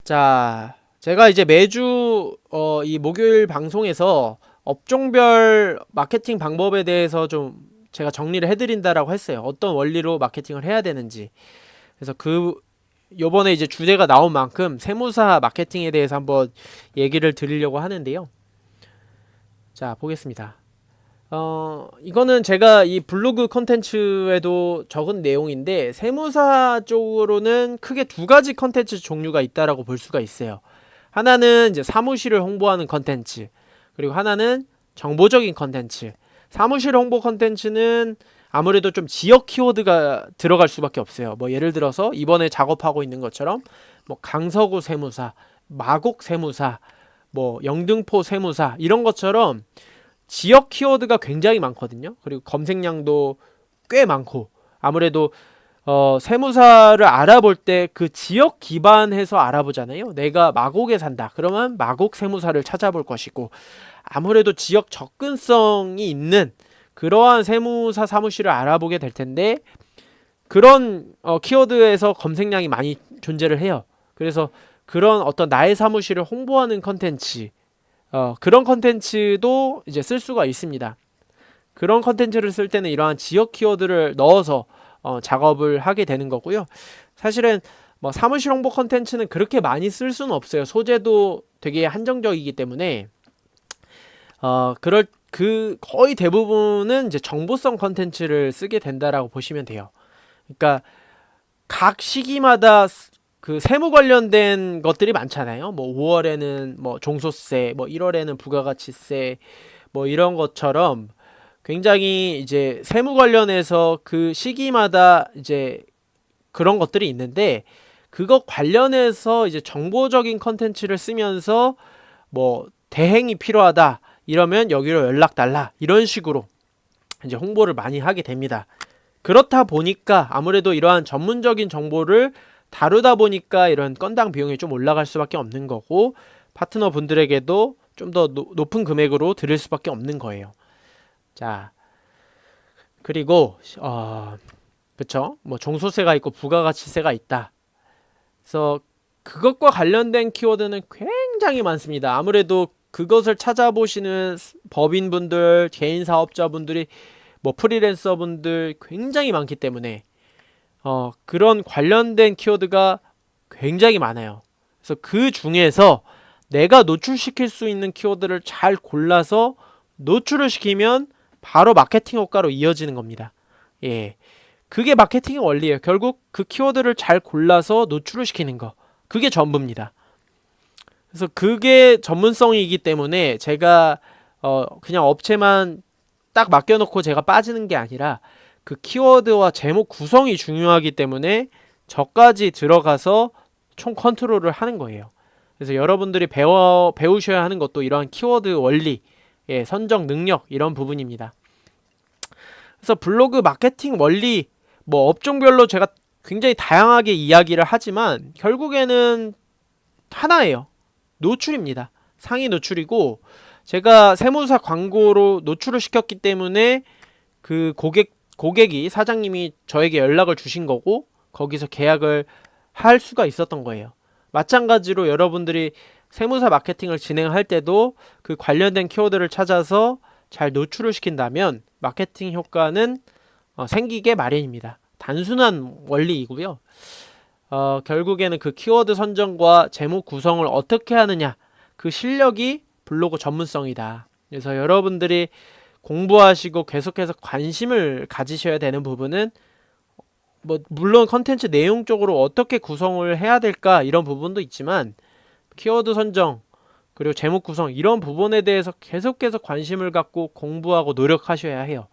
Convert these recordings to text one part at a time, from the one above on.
자, 제가 이제 매주 이 목요일 방송에서 업종별 마케팅 방법에 대해서 좀 제가 정리를 해드린다라고 했어요. 어떤 원리로 마케팅을 해야 되는지. 그래서 요번에 이제 주제가 나온 만큼 세무사 마케팅에 대해서 한번 얘기를 드리려고 하는데요. 자, 보겠습니다. 이거는 제가 이 블로그 컨텐츠에도 적은 내용인데, 세무사 쪽으로는 크게 두 가지 컨텐츠 종류가 있다라고 볼 수가 있어요. 하나는 이제 사무실을 홍보하는 컨텐츠, 그리고 하나는 정보적인 컨텐츠. 사무실 홍보 컨텐츠는 아무래도 좀 지역 키워드가 들어갈 수밖에 없어요. 뭐 예를 들어서 이번에 작업하고 있는 것처럼 뭐 강서구 세무사, 마곡 세무사, 뭐 영등포 세무사 이런 것처럼 지역 키워드가 굉장히 많거든요. 그리고 검색량도 꽤 많고, 아무래도 세무사를 알아볼 때 그 지역 기반해서 알아보잖아요. 내가 마곡에 산다 그러면 마곡 세무사를 찾아볼 것이고, 아무래도 지역 접근성이 있는 그러한 세무사 사무실을 알아보게 될 텐데, 그런 키워드에서 검색량이 많이 존재를 해요. 그래서 그런 어떤 나의 사무실을 홍보하는 컨텐츠, 그런 컨텐츠도 이제 쓸 수가 있습니다. 그런 컨텐츠를 쓸 때는 이러한 지역 키워드를 넣어서 작업을 하게 되는 거고요. 사실은 뭐 사무실 홍보 컨텐츠는 그렇게 많이 쓸 수는 없어요. 소재도 되게 한정적이기 때문에 거의 대부분은 이제 정보성 컨텐츠를 쓰게 된다라고 보시면 돼요. 그러니까 각 시기마다 그 세무 관련된 것들이 많잖아요. 뭐 5월에는 뭐 종소세, 뭐 1월에는 부가가치세, 뭐 이런 것처럼 굉장히 이제 세무 관련해서 그 시기마다 이제 그런 것들이 있는데, 그것 관련해서 이제 정보적인 컨텐츠를 쓰면서 뭐 대행이 필요하다 이러면 여기로 연락 달라 이런 식으로 이제 홍보를 많이 하게 됩니다. 그렇다 보니까 아무래도 이러한 전문적인 정보를 다루다 보니까 이런 건당 비용이 좀 올라갈 수밖에 없는 거고, 파트너 분들에게도 좀 더 높은 금액으로 드릴 수밖에 없는 거예요. 자, 그리고 그쵸? 뭐 종소세가 있고 부가가치세가 있다. 그래서 그것과 관련된 키워드는 굉장히 많습니다. 아무래도 그것을 찾아보시는 법인분들, 개인 사업자분들이, 뭐 프리랜서분들 굉장히 많기 때문에 그런 관련된 키워드가 굉장히 많아요. 그래서 그 중에서 내가 노출시킬 수 있는 키워드를 잘 골라서 노출을 시키면 바로 마케팅 효과로 이어지는 겁니다. 예. 그게 마케팅의 원리예요. 결국 그 키워드를 잘 골라서 노출을 시키는 거. 그게 전부입니다. 그래서 그게 전문성이기 때문에 제가 그냥 업체만 딱 맡겨놓고 제가 빠지는 게 아니라, 그 키워드와 제목 구성이 중요하기 때문에 저까지 들어가서 총 컨트롤을 하는 거예요. 그래서 여러분들이 배우셔야 하는 것도 이러한 키워드 원리, 선정 능력, 이런 부분입니다. 그래서 블로그 마케팅 원리, 뭐 업종별로 제가 굉장히 다양하게 이야기를 하지만 결국에는 하나예요. 노출입니다. 상위 노출이고, 제가 세무사 광고로 노출을 시켰기 때문에 그 고객이, 사장님이 저에게 연락을 주신 거고, 거기서 계약을 할 수가 있었던 거예요. 마찬가지로 여러분들이 세무사 마케팅을 진행할 때도 그 관련된 키워드를 찾아서 잘 노출을 시킨다면 마케팅 효과는 생기게 마련입니다. 단순한 원리이고요. 결국에는 그 키워드 선정과 제목 구성을 어떻게 하느냐, 그 실력이 블로그 전문성이다. 그래서 여러분들이 공부하시고 계속해서 관심을 가지셔야 되는 부분은, 뭐 물론 컨텐츠 내용적으로 어떻게 구성을 해야 될까 이런 부분도 있지만, 키워드 선정 그리고 제목 구성 이런 부분에 대해서 계속해서 관심을 갖고 공부하고 노력하셔야 해요.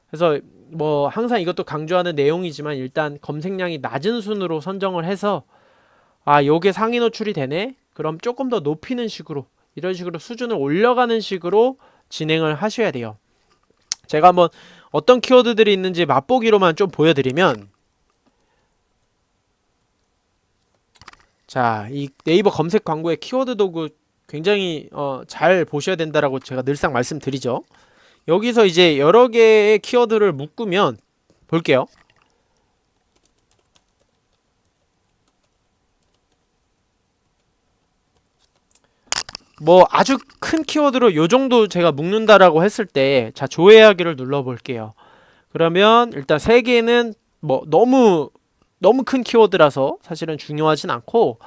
그래서 뭐 항상 이것도 강조하는 내용이지만, 일단 검색량이 낮은 순으로 선정을 해서 요게 상위 노출이 되네? 그럼 조금 더 높이는 식으로, 이런 식으로 수준을 올려가는 식으로 진행을 하셔야 돼요. 제가 한번 어떤 키워드들이 있는지 맛보기로만 좀 보여드리면, 자, 이 네이버 검색 광고의 키워드 도구 굉장히 잘 보셔야 된다라고 제가 늘상 말씀드리죠. 여기서 이제 여러 개의 키워드를 묶으면, 볼게요. 뭐 아주 큰 키워드로 요 정도 제가 묶는다라고 했을 때, 자, 조회하기를 눌러볼게요. 그러면 일단 세 개는 뭐 너무 큰 키워드라서 사실은 중요하진 않고,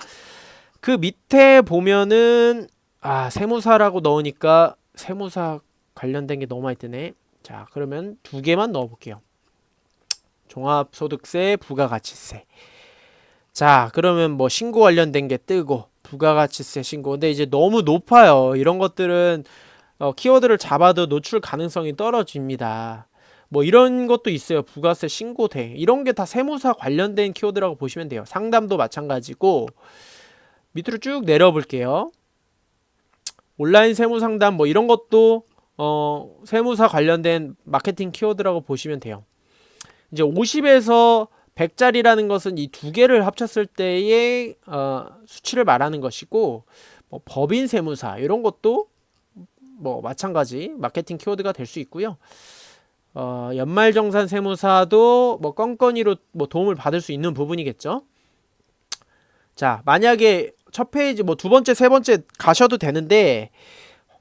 그 밑에 보면은 세무사라고 넣으니까 세무사 관련된 게 너무 많이 뜨네. 자, 그러면 두 개만 넣어볼게요. 종합소득세, 부가가치세. 자, 그러면 뭐 신고 관련된 게 뜨고, 부가가치세 신고. 근데 이제 너무 높아요. 이런 것들은 키워드를 잡아도 노출 가능성이 떨어집니다. 뭐 이런 것도 있어요. 부가세 신고대. 이런 게 다 세무사 관련된 키워드라고 보시면 돼요. 상담도 마찬가지고. 밑으로 쭉 내려볼게요. 온라인 세무 상담 뭐 이런 것도 세무사 관련된 마케팅 키워드라고 보시면 돼요. 이제 50에서 100짜리라는 것은 이 두 개를 합쳤을 때의 수치를 말하는 것이고, 뭐 법인 세무사 이런 것도 뭐 마찬가지 마케팅 키워드가 될 수 있고요. 연말정산 세무사도 뭐 건건이로 뭐 도움을 받을 수 있는 부분이겠죠. 자, 만약에 첫 페이지 뭐 두 번째, 세 번째 가셔도 되는데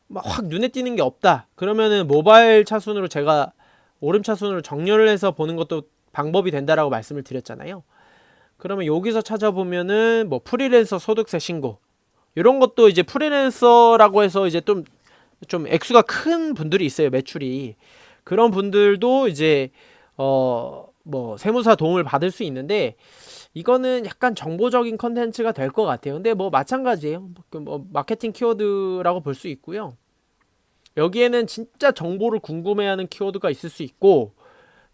막 확 눈에 띄는 게 없다. 그러면은 모바일 차순으로 제가 오름 차순으로 정렬을 해서 보는 것도 방법이 된다라고 말씀을 드렸잖아요. 그러면 여기서 찾아보면은 뭐 프리랜서 소득세 신고 이런 것도 이제 프리랜서라고 해서 이제 좀 액수가 큰 분들이 있어요. 매출이. 그런 분들도 이제 뭐 세무사 도움을 받을 수 있는데, 이거는 약간 정보적인 컨텐츠가 될 것 같아요. 근데 뭐 마찬가지예요. 뭐 마케팅 키워드라고 볼 수 있고요. 여기에는 진짜 정보를 궁금해하는 키워드가 있을 수 있고,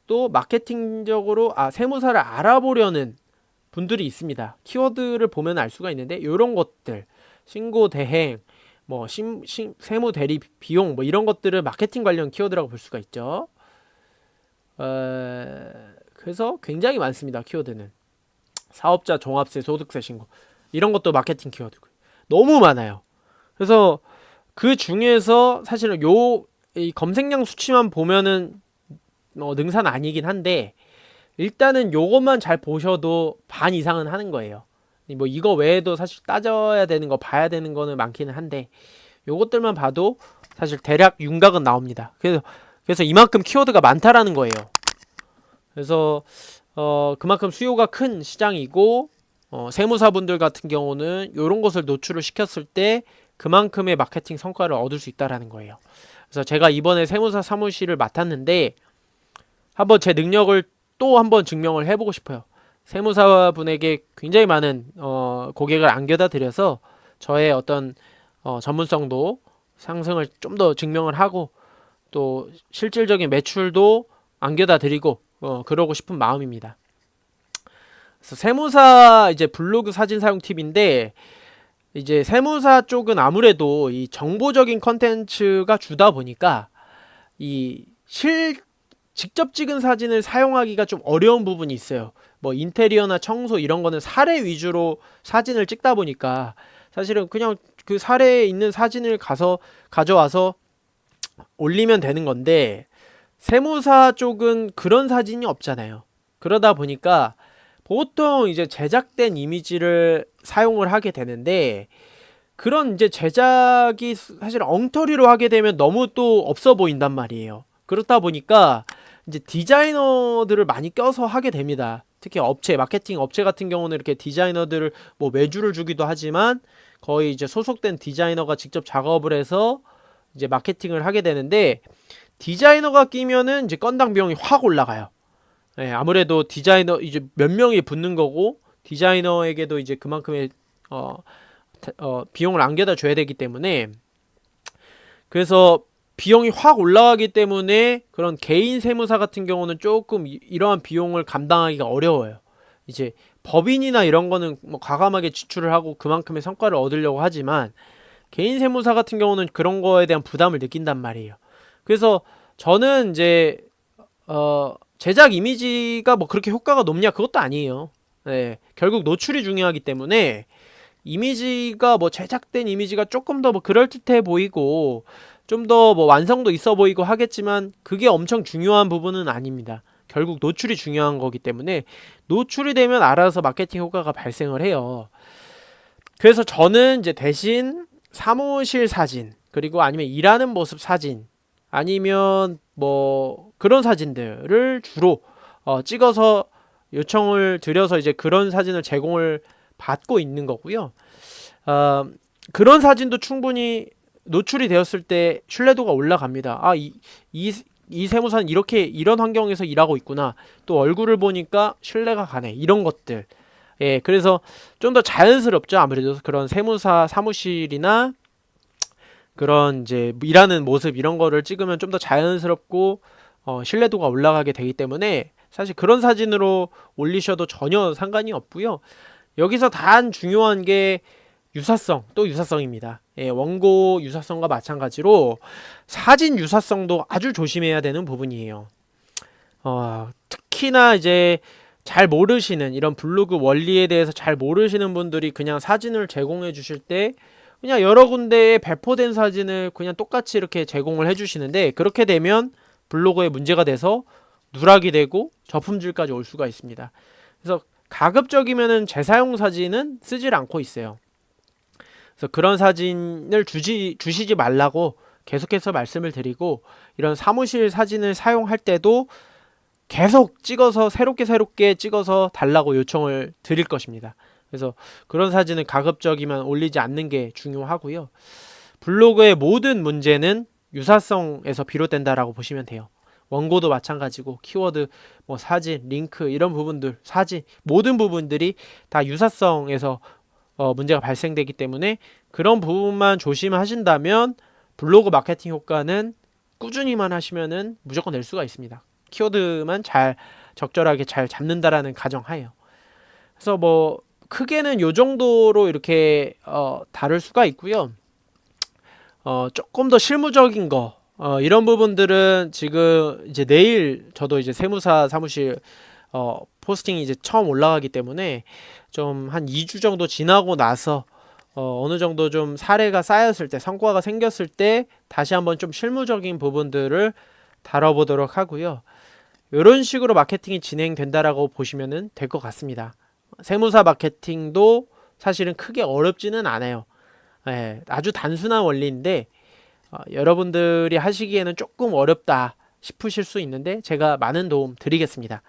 또 마케팅적으로 세무사를 알아보려는 분들이 있습니다. 키워드를 보면 알 수가 있는데, 이런 것들 신고 대행, 뭐 세무 대리 비용 뭐 이런 것들을 마케팅 관련 키워드라고 볼 수가 있죠. 그래서 굉장히 많습니다. 키워드는 사업자 종합세, 소득세 신고 이런 것도 마케팅 키워드고 너무 많아요. 그래서 그 중에서 사실은 이 검색량 수치만 보면은 능사는 아니긴 한데, 일단은 요것만 잘 보셔도 반 이상은 하는 거예요. 뭐 이거 외에도 사실 따져야 되는 거, 봐야 되는 거는 많기는 한데, 요것들만 봐도 사실 대략 윤곽은 나옵니다. 그래서 이만큼 키워드가 많다라는 거예요. 그래서 그만큼 수요가 큰 시장이고, 세무사분들 같은 경우는 이런 것을 노출을 시켰을 때 그만큼의 마케팅 성과를 얻을 수 있다라는 거예요. 그래서 제가 이번에 세무사 사무실을 맡았는데 한번 제 능력을 또 한번 증명을 해보고 싶어요. 세무사분에게 굉장히 많은 고객을 안겨다 드려서 저의 어떤 전문성도 상승을 좀 더 증명을 하고, 또 실질적인 매출도 안겨다 드리고 그러고 싶은 마음입니다. 그래서 세무사 이제 블로그 사진 사용 팁인데, 이제 세무사 쪽은 아무래도 이 정보적인 컨텐츠가 주다 보니까 이 직접 찍은 사진을 사용하기가 좀 어려운 부분이 있어요. 뭐 인테리어나 청소 이런 거는 사례 위주로 사진을 찍다 보니까 사실은 그냥 그 사례에 있는 사진을 가져와서 올리면 되는 건데, 세무사 쪽은 그런 사진이 없잖아요. 그러다 보니까 보통 이제 제작된 이미지를 사용을 하게 되는데, 그런 이제 제작이 사실 엉터리로 하게 되면 너무 또 없어 보인단 말이에요. 그렇다 보니까 이제 디자이너들을 많이 껴서 하게 됩니다. 특히 마케팅 업체 같은 경우는 이렇게 디자이너들을 뭐 외주를 주기도 하지만 거의 이제 소속된 디자이너가 직접 작업을 해서 이제 마케팅을 하게 되는데, 디자이너가 끼면은 이제 건당 비용이 확 올라가요. 네, 아무래도 디자이너 이제 몇 명이 붙는 거고, 디자이너에게도 이제 그만큼의 비용을 안겨다 줘야 되기 때문에, 그래서 비용이 확 올라가기 때문에 그런 개인 세무사 같은 경우는 조금 이러한 비용을 감당하기가 어려워요. 이제 법인이나 이런 거는 뭐 과감하게 지출을 하고 그만큼의 성과를 얻으려고 하지만, 개인 세무사 같은 경우는 그런 거에 대한 부담을 느낀단 말이에요. 그래서 저는 이제 제작 이미지가 뭐 그렇게 효과가 높냐, 그것도 아니에요. 네, 결국 노출이 중요하기 때문에 이미지가 뭐 제작된 이미지가 조금 더 뭐 그럴듯해 보이고 좀 더 뭐 완성도 있어 보이고 하겠지만, 그게 엄청 중요한 부분은 아닙니다. 결국 노출이 중요한 거기 때문에 노출이 되면 알아서 마케팅 효과가 발생을 해요. 그래서 저는 이제 대신 사무실 사진, 그리고 아니면 일하는 모습 사진, 아니면 뭐 그런 사진들을 주로 찍어서 요청을 드려서 이제 그런 사진을 제공을 받고 있는 거고요. 어, 그런 사진도 충분히 노출이 되었을 때 신뢰도가 올라갑니다. 이 세무사는 이렇게 이런 환경에서 일하고 있구나. 또 얼굴을 보니까 신뢰가 가네. 이런 것들. 예, 그래서 좀 더 자연스럽죠. 아무래도 그런 세무사 사무실이나 그런 이제 일하는 모습 이런 거를 찍으면 좀 더 자연스럽고 신뢰도가 올라가게 되기 때문에 사실 그런 사진으로 올리셔도 전혀 상관이 없고요. 여기서 단 중요한 게 유사성, 또 유사성입니다. 예, 원고 유사성과 마찬가지로 사진 유사성도 아주 조심해야 되는 부분이에요. 특히나 이제 잘 모르시는 이런 블로그 원리에 대해서 잘 모르시는 분들이 그냥 사진을 제공해 주실 때 그냥 여러 군데에 배포된 사진을 그냥 똑같이 이렇게 제공을 해 주시는데, 그렇게 되면 블로그에 문제가 돼서 누락이 되고 저품질까지 올 수가 있습니다. 그래서 가급적이면은 재사용 사진은 쓰질 않고 있어요. 그래서 그런 사진을 주시지 말라고 계속해서 말씀을 드리고, 이런 사무실 사진을 사용할 때도 계속 찍어서 새롭게 찍어서 달라고 요청을 드릴 것입니다. 그래서 그런 사진은 가급적이면 올리지 않는 게 중요하고요. 블로그의 모든 문제는 유사성에서 비롯된다라고 보시면 돼요. 원고도 마찬가지고 키워드, 뭐 사진, 링크 이런 부분들, 사진 모든 부분들이 다 유사성에서 문제가 발생되기 때문에 그런 부분만 조심하신다면 블로그 마케팅 효과는 꾸준히만 하시면은 무조건 낼 수가 있습니다. 키워드만 잘 적절하게 잘 잡는다라는 가정하에요. 그래서 뭐 크게는 요 정도로 이렇게 다룰 수가 있고요. 조금 더 실무적인 거 이런 부분들은 지금 이제 내일 저도 이제 세무사 사무실 포스팅이 이제 처음 올라가기 때문에 좀 한 2주 정도 지나고 나서 어느 정도 좀 사례가 쌓였을 때, 성과가 생겼을 때 다시 한번 좀 실무적인 부분들을 다뤄보도록 하고요. 이런 식으로 마케팅이 진행된다라고 보시면 될 것 같습니다. 세무사 마케팅도 사실은 크게 어렵지는 않아요. 예, 아주 단순한 원리인데 여러분들이 하시기에는 조금 어렵다 싶으실 수 있는데 제가 많은 도움 드리겠습니다.